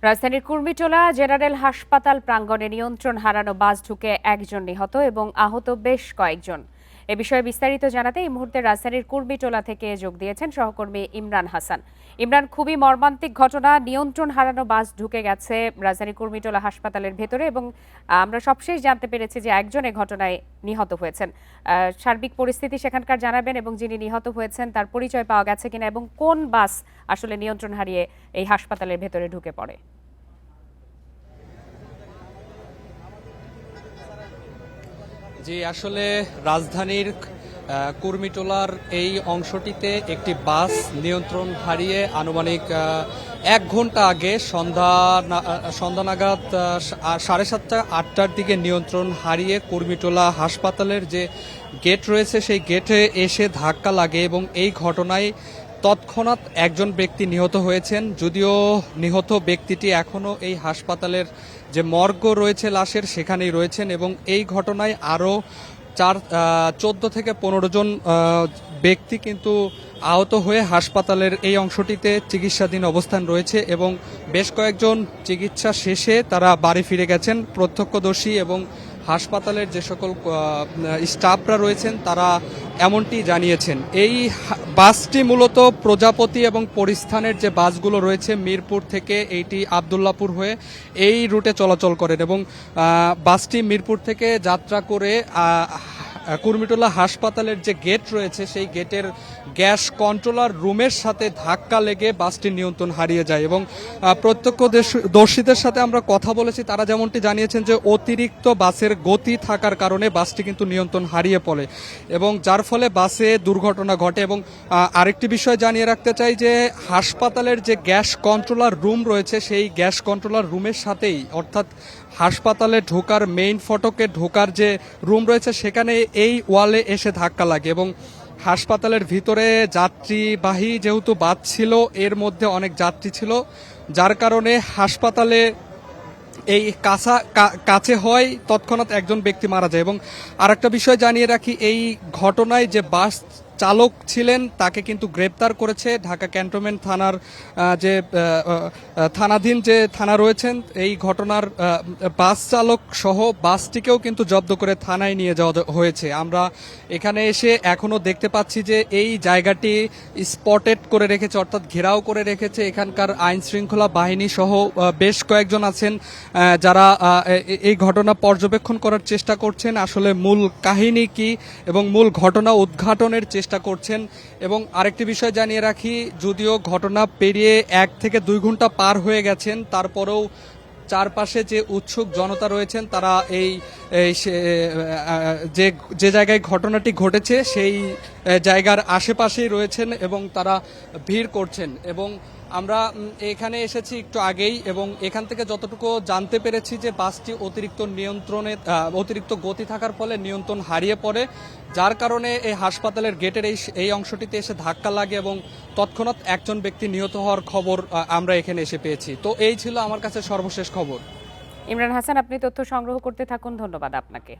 রাজধানীর কুর্মিটোলা জেনারেল হাসপাতাল প্রাঙ্গণে নিয়ন্ত্রণ হারানো বাস ঢুকে একজন নিহত এবং আহত বেশ কয়েকজন। এ বিষয়ে বিস্তারিত জানাতে এই মুহূর্তে রাজধানীর কুর্মিটোলা থেকে যোগ দিয়েছেন সহকর্মী ইমরান হাসান। ইমরান, খুবই মর্মান্তিক ঘটনা, নিয়ন্ত্রণ হারানো বাস ঢুকে গেছে রাজধানীর কুর্মিটোলা হাসপাতালের ভেতরে এবং আমরা সবশেষ জানতে পেরেছি যে একজন এ ঘটনায় নিহত হয়েছেন। সার্বিক পরিস্থিতি সেখানকার জানাবেন এবং যিনি নিহত হয়েছেন তার পরিচয় পাওয়া গেছে কিনা এবং কোন বাস আসলে নিয়ন্ত্রণ হারিয়ে এই হাসপাতালের ভেতরে ঢুকে পড়ে। জি, আসলে রাজধানীর কুর্মিটোলার এই অংশটিতে একটি বাস নিয়ন্ত্রণ হারিয়ে আনুমানিক 1 ঘন্টা আগে সন্ধ্যা নাগাদ 7:30 8টার দিকে নিয়ন্ত্রণ হারিয়ে কুর্মিটোলা হাসপাতালের যে গেট রয়েছে সেই গেটে এসে ধাক্কা লাগে এবং এই ঘটনায় তৎক্ষণাৎ একজন ব্যক্তি নিহত হয়েছেন। যদিও নিহত ব্যক্তিটি এখনও এই হাসপাতালের যে মর্গ রয়েছে লাশের সেখানেই রয়েছেন এবং এই ঘটনায় আরও 14 থেকে 15 জন ব্যক্তি কিন্তু আহত হয়ে হাসপাতালের এই অংশটিতে চিকিৎসাধীন অবস্থান রয়েছে এবং বেশ কয়েকজন চিকিৎসা শেষে তারা বাড়ি ফিরে গেছেন। প্রত্যক্ষদর্শী এবং হাসপাতালের যে সকল স্টাফরা রয়েছেন তারা এমনটি জানিয়েছেন। এই বাসটি মূলত প্রজাপতি এবং পরিস্থানের যে বাসগুলো রয়েছে মিরপুর থেকে এইটি আবদুল্লাপুর হয়ে এই রুটে চলাচল করেন এবং বাসটি মিরপুর থেকে যাত্রা করে কুর্মিটোলা হাসপাতালের যে গেট রয়েছে সেই গেটের গ্যাস কন্ট্রোলার রুমের সাথে ধাক্কা লেগে বাসটির নিয়ন্ত্রণ হারিয়ে যায় এবং প্রত্যক্ষদর্শীদের সাথে আমরা কথা বলেছি, তারা যেমনটি জানিয়েছেন যে অতিরিক্ত বাসের গতি থাকার কারণে বাসটি কিন্তু নিয়ন্ত্রণ হারিয়ে পড়ে এবং যার ফলে বাসে দুর্ঘটনা ঘটে। এবং আরেকটি বিষয় জানিয়ে রাখতে চাই যে হাসপাতালের যে গ্যাস কন্ট্রোলার রুম রয়েছে সেই গ্যাস কন্ট্রোলার রুমের সাথেই অর্থাৎ হাসপাতালে ঢোকার মেইন ফটকে ঢোকার যে রুম রয়েছে সেখানে এই ওয়ালে এসে ধাক্কা লাগে এবং হাসপাতালের ভিতরে যাত্রীবাহী যেহেতু বাস ছিল এর মধ্যে অনেক যাত্রী ছিল, যার কারণে হাসপাতালে এই কাছে হয় তৎক্ষণাৎ একজন ব্যক্তি মারা যায়। এবং আরেকটা বিষয় জানিয়ে রাখি, এই ঘটনায় যে বাস চালক ছিলেন তাকে কিন্তু গ্রেপ্তার করেছে ঢাকা ক্যান্টনমেন্ট থানার যে থানাধীন যে থানা রয়েছেন। এই ঘটনার বাস চালক সহ বাসটিকেও কিন্তু জব্দ করে থানায় নিয়ে যাওয়া হয়েছে। আমরা এখানে এসে এখনো দেখতে পাচ্ছি যে এই জায়গাটি স্পটেড করে রেখেছে অর্থাৎ ঘেরাও করে রেখেছে এখানকার আইন শৃঙ্খলা বাহিনী সহ বেশ কয়েকজন আছেন যারা এই ঘটনা পর্যবেক্ষণ করার চেষ্টা করছেন, আসলে মূল কাহিনী কি এবং মূল ঘটনা উদ্ঘাটনের চেষ্টা করছেন। এবং আরেকটি বিষয় জানিয়ে রাখি, যদিও ঘটনা পেরিয়ে 1 থেকে 2 ঘন্টা পার হয়ে গেছেন তারপরেও চারপাশে যে উৎসুক জনতা রয়েছেন তারা এই যে জায়গায় ঘটনাটি ঘটেছে সেই জায়গার আশেপাশেই রয়েছেন এবং তারা ভিড় করছেন। এবং আমরা এখানে এসেছি একটু আগেই এবং এখান থেকে যতটুকু জানতে পেরেছি যে বাসটি অতিরিক্ত গতি থাকার ফলে নিয়ন্ত্রণ হারিয়ে পড়ে, যার কারণে এই হাসপাতালের গেটের এই অংশটিতে এসে ধাক্কা লাগে এবং তৎক্ষণাৎ একজন ব্যক্তি নিহত হওয়ার খবর আমরা এখানে এসে পেয়েছি। তো এই ছিল আমার কাছে সর্বশেষ খবর। ইমরান হাসান, আপনি তথ্য সংগ্রহ করতে থাকুন, ধন্যবাদ আপনাকে।